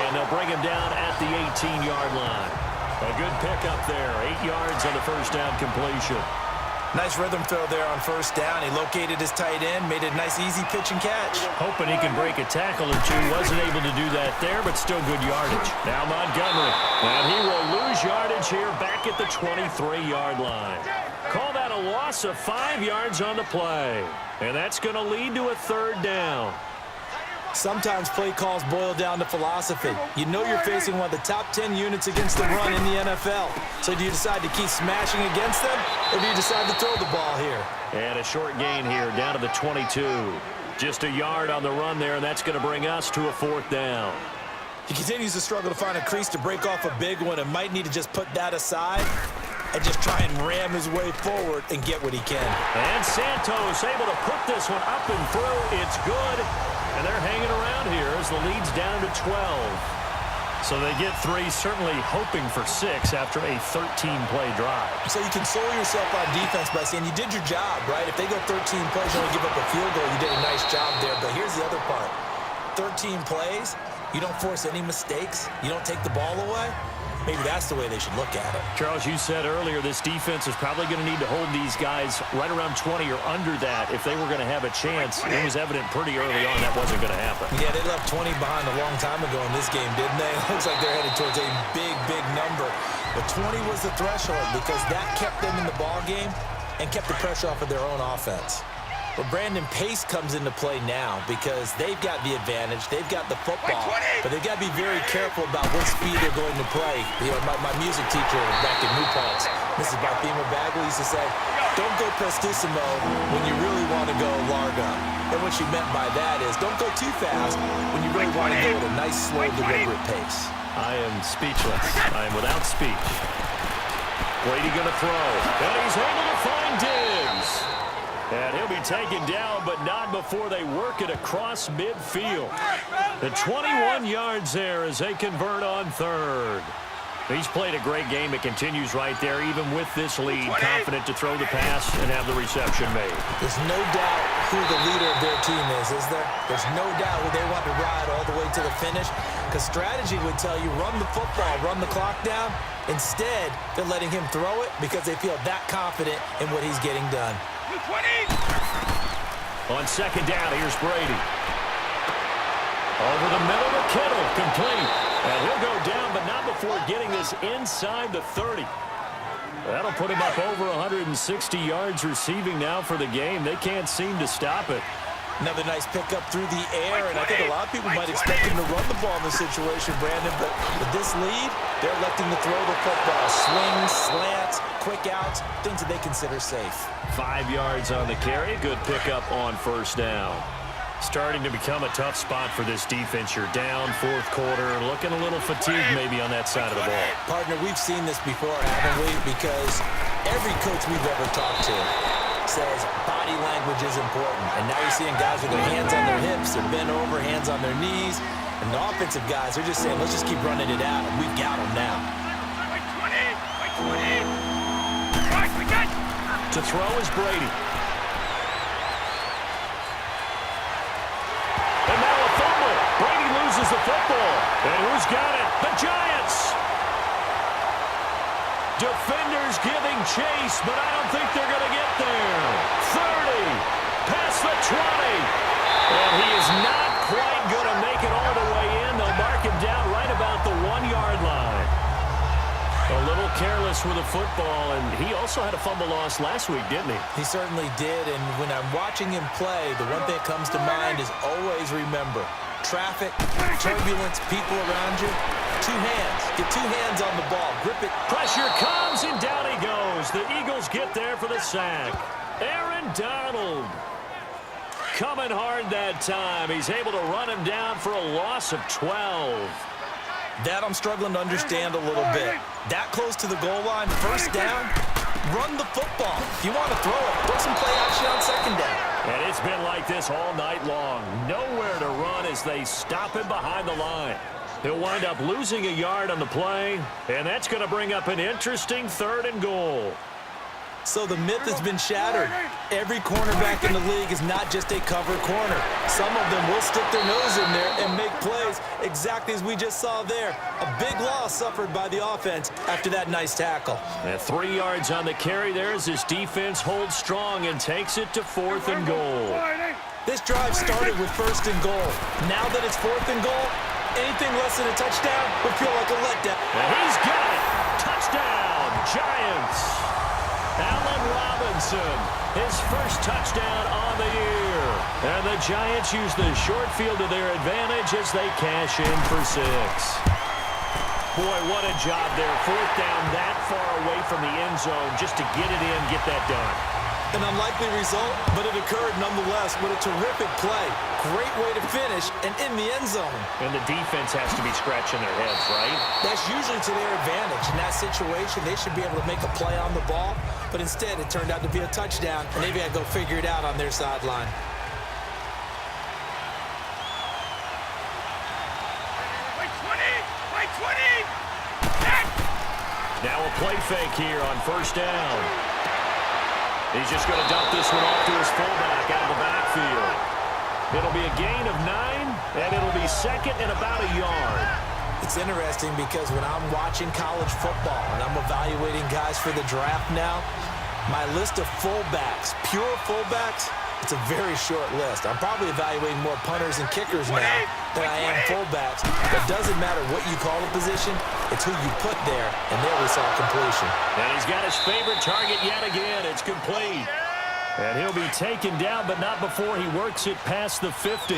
And they'll bring him down at the 18-yard line. A good pickup there. 8 yards on the first down completion. Nice rhythm throw there on first down. He located his tight end, made a nice easy pitch and catch. Hoping he can break a tackle or two. Wasn't able to do that there, but still good yardage. Now Montgomery. And he will lose yardage here back at the 23-yard line. Call that a loss of 5 yards on the play. And that's going to lead to a third down. Sometimes play calls boil down to philosophy. You know you're facing one of the top 10 units against the run in the NFL. So do you decide to keep smashing against them, or do you decide to throw the ball here? And a short gain here down to the 22. Just a yard on the run there, and that's going to bring us to a fourth down. He continues to struggle to find a crease to break off a big one and might need to just put that aside and just try and ram his way forward and get what he can. And Santos able to put this one up and through. It's good. And they're hanging around here as the lead's down to 12. So they get 3, certainly hoping for 6 after a 13-play drive. So you console yourself on defense by saying you did your job, right? If they go 13 plays, you only give up a field goal, you did a nice job there. But here's the other part. 13 plays, you don't force any mistakes, you don't take the ball away. Maybe that's the way they should look at it. Charles, you said earlier this defense is probably going to need to hold these guys right around 20 or under that if they were going to have a chance. It was evident pretty early on that wasn't going to happen. Yeah, they left 20 behind a long time ago in this game, didn't they? It looks like they're headed towards a big, big number. But 20 was the threshold because that kept them in the ball game and kept the pressure off of their own offense. But Brandon, pace comes into play now because they've got the advantage. They've got the football, but they've got to be very careful about what speed they're going to play. You know, my music teacher back in New Paltz, Mrs. Barthema Bagley, used to say, don't go prestissimo when you really want to go largo. And what she meant by that is don't go too fast when you really want to go at a nice, slow, deliberate pace. I am speechless. I am without speech. Brady going to throw. And he's able to find Diggs. And he'll be taken down, but not before they work it across midfield. The 21 yards there as they convert on third. He's played a great game. It continues right there, even with this lead. Confident to throw the pass and have the reception made. There's no doubt who the leader of their team is there? There's no doubt who they want to ride all the way to the finish. Because strategy would tell you, run the football, run the clock down. Instead, they're letting him throw it because they feel that confident in what he's getting done. On second down, here's Brady. Over the middle to Kittle, complete. And he'll go down, but not before getting this inside the 30. That'll put him up over 160 yards receiving now for the game. They can't seem to stop it. Another nice pickup through the air, and I think a lot of people might expect him to run the ball in this situation, Brandon, but with this lead, they're electing to throw the football. Swings, slants, quick outs, things that they consider safe. 5 yards on the carry. Good pickup on first down. Starting to become a tough spot for this defense. You're down fourth quarter, looking a little fatigued maybe on that side of the ball. Partner, we've seen this before, haven't we? Because every coach we've ever talked to says body language is important. And now you're seeing guys with their hands on their hips, they're bent over, hands on their knees. And the offensive guys, they're just saying, let's just keep running it out, and we've got them now. To throw is Brady. And now a fumble. Brady loses the football. And who's got it? The Giants. Defenders giving chase, but I don't think they're going to get there. 30, past the 20. And he is not quite going to make it all the way in. They'll mark him down right about the 1-yard line. A little careless with the football, and he also had a fumble loss last week, didn't he? He certainly did, and when I'm watching him play, the one thing that comes to mind is always remember, traffic, turbulence, people around you, 2 hands. Get 2 hands on the ball. Grip it. Pressure comes, and down he goes. The Eagles get there for the sack. Aaron Donald coming hard that time. He's able to run him down for a loss of 12. That I'm struggling to understand a little bit. That close to the goal line, first down, run the football. If you want to throw it, put some play action on second down. And it's been like this all night long. Nowhere to run as they stop him behind the line. He'll wind up losing a yard on the play, and that's going to bring up an interesting 3rd and goal. So the myth has been shattered. Every cornerback in the league is not just a cover corner. Some of them will stick their nose in there and make plays exactly as we just saw there. A big loss suffered by the offense after that nice tackle. And 3 yards on the carry there as this defense holds strong and takes it to 4th and goal. This drive started with 1st and goal. Now that it's 4th and goal, anything less than a touchdown would feel like a letdown. And he's got it. Touchdown, Giants. Allen Robinson, his first touchdown on the year. And the Giants use the short field to their advantage as they cash in for 6. Boy, what a job there. 4th down that far away from the end zone just to get it in, get that done. An unlikely result, but it occurred nonetheless with a terrific play. Great way to finish and in the end zone. And the defense has to be scratching their heads, right? That's usually to their advantage. In that situation, they should be able to make a play on the ball, but instead it turned out to be a touchdown, and they've got to go figure it out on their sideline. Now a play fake here on 1st down. He's just going to dump this one off to his fullback out of the backfield. It'll be a gain of 9, and it'll be 2nd and about a yard. It's interesting because when I'm watching college football and I'm evaluating guys for the draft now, my list of fullbacks, pure fullbacks, it's a very short list. I'm probably evaluating more punters and kickers now than I am fullbacks. It doesn't matter what you call a position, it's who you put there, and there we saw completion. And he's got his favorite target yet again. It's complete. And he'll be taken down, but not before he works it past the 50.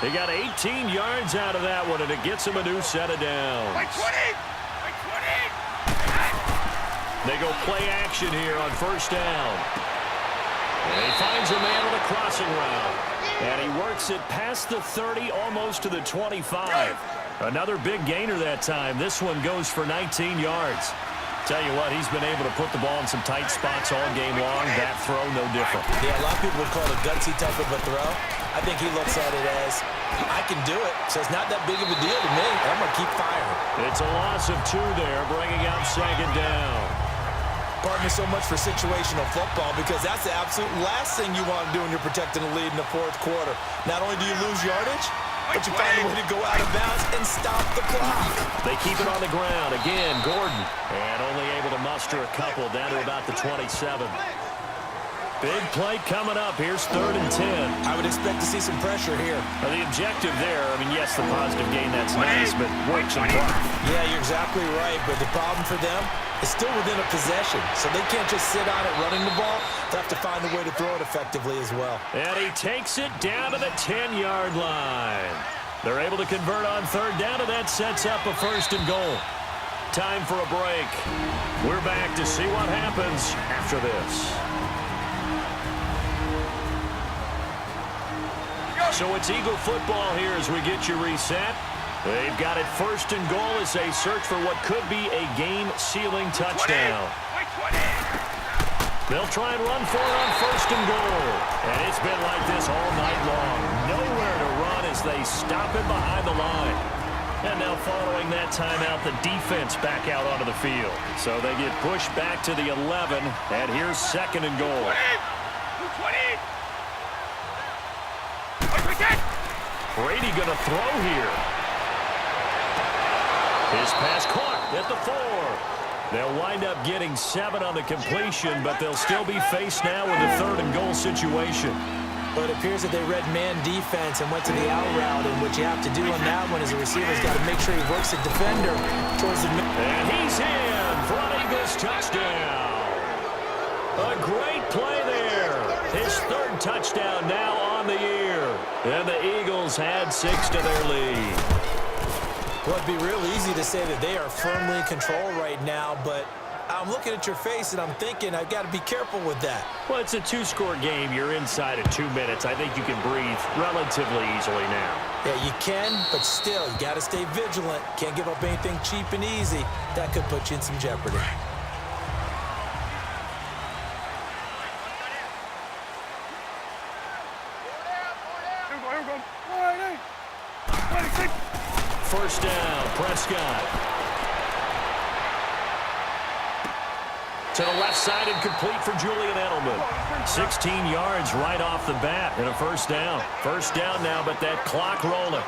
He got 18 yards out of that one, and it gets him a new set of downs. They go play action here on 1st down. And he finds a man on a crossing route. And he works it past the 30, almost to the 25. Another big gainer that time. This one goes for 19 yards. Tell you what, he's been able to put the ball in some tight spots all game long. That throw, no different. Yeah, a lot of people would call it a gutsy type of a throw. I think he looks at it as, I can do it, so it's not that big of a deal to me. I'm going to keep firing. It's a loss of 2 there, bringing up 2nd down. Pardon me so much for situational football, because that's the absolute last thing you want to do when you're protecting a lead in the 4th quarter. Not only do you lose yardage, but you find a way to go out of bounds and stop the clock. They keep it on the ground. Again, Gordon. And only able to muster a couple down to about the 27. Big play coming up. Here's 3rd and 10. I would expect to see some pressure here. Now, the objective there, I mean, yes, the positive gain, that's nice, but work some clock. Yeah, you're exactly right, but the problem for them is still within a possession, so they can't just sit on it running the ball. They have to find a way to throw it effectively as well. And he takes it down to the 10-yard line. They're able to convert on 3rd down, and that sets up a 1st and goal. Time for a break. We're back to see what happens after this. So it's Eagle football here as we get you reset. They've got it 1st and goal as they search for what could be a game-sealing touchdown. They'll try and run for it on 1st and goal. And it's been like this all night long. Nowhere to run as they stop him behind the line. And now following that timeout, the defense back out onto the field. So they get pushed back to the 11, and here's 2nd and goal. Brady going to throw here. His pass caught at the 4. They'll wind up getting 7 on the completion, but they'll still be faced now with a 3rd and goal situation. But it appears that they read man defense and went to the out route, and what you have to do on that one is the receiver's got to make sure he works the defender towards the middle. And he's in for an Eagles touchdown. A great play there. His 3rd touchdown now on the year. And the Eagles add 6 to their lead. Well, it'd be real easy to say that they are firmly in control right now, but I'm looking at your face and I'm thinking I've got to be careful with that. Well, it's a 2-score game. You're inside of 2 minutes. I think you can breathe relatively easily now. Yeah, you can, but still, you got to stay vigilant. Can't give up anything cheap and easy. That could put you in some jeopardy. first down. Prescott. To the left side and complete for Julian Edelman. 16 yards right off the bat and a first down. First down now, but that clock rolling.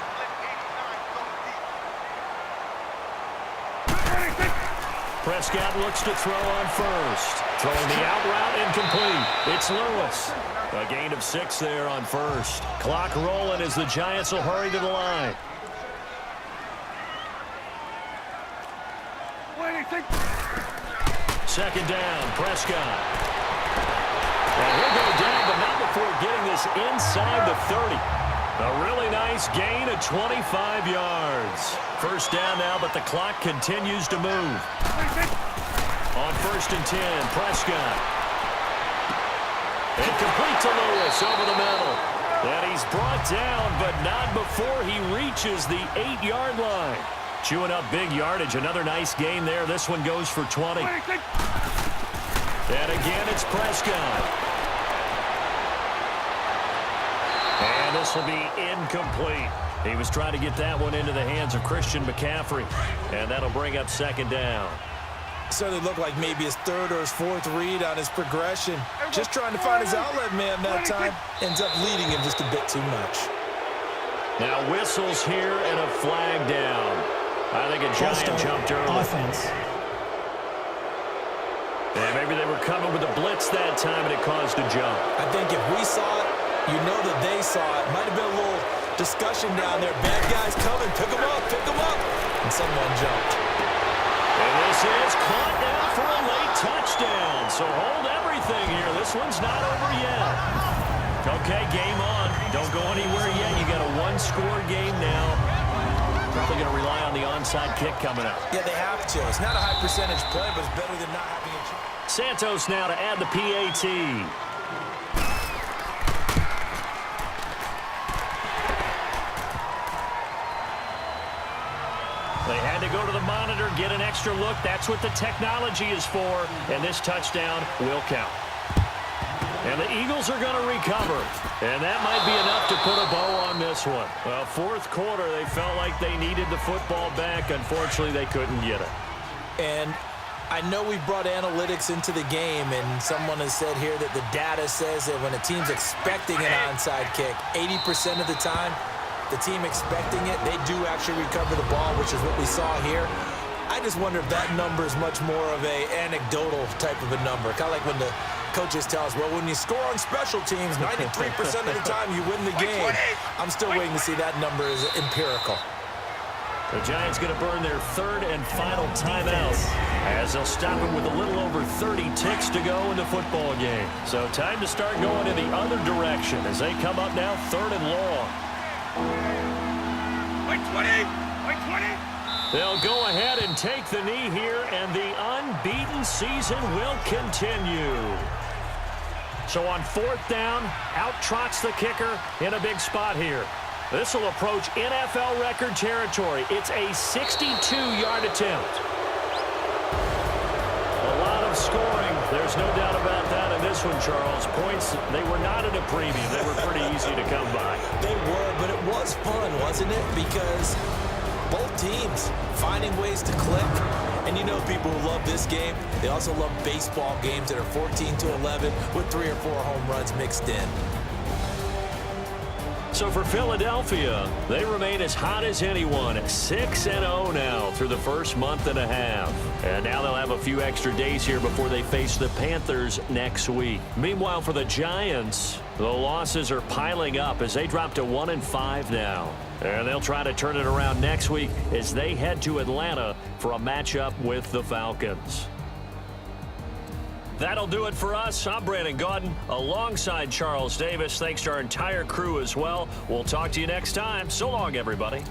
Prescott looks to throw on first. Throwing the out route incomplete. It's Lewis. A gain of 6 there on first. Clock rolling as the Giants will hurry to the line. Second down, Prescott. And he'll go down, but not before getting this inside the 30. A really nice gain of 25 yards. First down now, but the clock continues to move. On first and 10, Prescott. And complete to Lewis over the middle. And he's brought down, but not before he reaches the 8-yard line. Chewing up big yardage. Another nice gain there. This one goes for 20. And again, it's Prescott. And this will be incomplete. He was trying to get that one into the hands of Christian McCaffrey. And that'll bring up second down. Certainly looked like maybe his third or his fourth read on his progression. Just trying to find his outlet man that time. Ends up leading him just a bit too much. Now whistles here and a flag down. I think a Giant jumped early. Offense. And maybe they were coming with a blitz that time and it caused a jump. I think if we saw it, you know that they saw it. Might have been a little discussion down there. Bad guys coming. Pick them up. Pick them up. And someone jumped. And this is caught now for a late touchdown. So hold everything here. This one's not over yet. Okay, game on. Don't go anywhere yet. You got a one-score game now. Probably going to rely on the onside kick coming up. Yeah, they have to. It's not a high percentage play, but it's better than not having a chance. Santos now to add the PAT. They had to go to the monitor, get an extra look. That's what the technology is for, and this touchdown will count. And the Eagles are going to recover. And that might be enough to put a bow on this one. Well, fourth quarter, they felt like they needed the football back. Unfortunately, they couldn't get it. And I know we brought analytics into the game, and someone has said here that the data says that when a team's expecting an onside kick, 80% of the time, the team expecting it, they do actually recover the ball, which is what we saw here. I just wonder if that number is much more of a anecdotal type of a number. Kind of like when the coaches tell us, well, when you score on special teams, 93% of the time you win the game. I'm still waiting to see that number is empirical. The Giants going to burn their third and final timeout as they'll stop it with a little over 30 ticks to go in the football game. So time to start going in the other direction as they come up now third and long. Like 20! Like 20! They'll go ahead and take the knee here, and the unbeaten season will continue. So on fourth down, out trots the kicker in a big spot here. This will approach NFL record territory. It's a 62-yard attempt. A lot of scoring. There's no doubt about that in this one, Charles. Points, they were not at a premium. They were pretty easy to come by. They were, but it was fun, wasn't it? Because both teams finding ways to click. And you know people who love this game, they also love baseball games that are 14-11 with 3 or 4 home runs mixed in. So for Philadelphia, they remain as hot as anyone, 6-0 now through the first month and a half. And now they'll have a few extra days here before they face the Panthers next week. Meanwhile, for the Giants, the losses are piling up as they drop to 1-5 now. And they'll try to turn it around next week as they head to Atlanta for a matchup with the Falcons. That'll do it for us. I'm Brandon Gaudin alongside Charles Davis. Thanks to our entire crew as well. We'll talk to you next time. So long, everybody.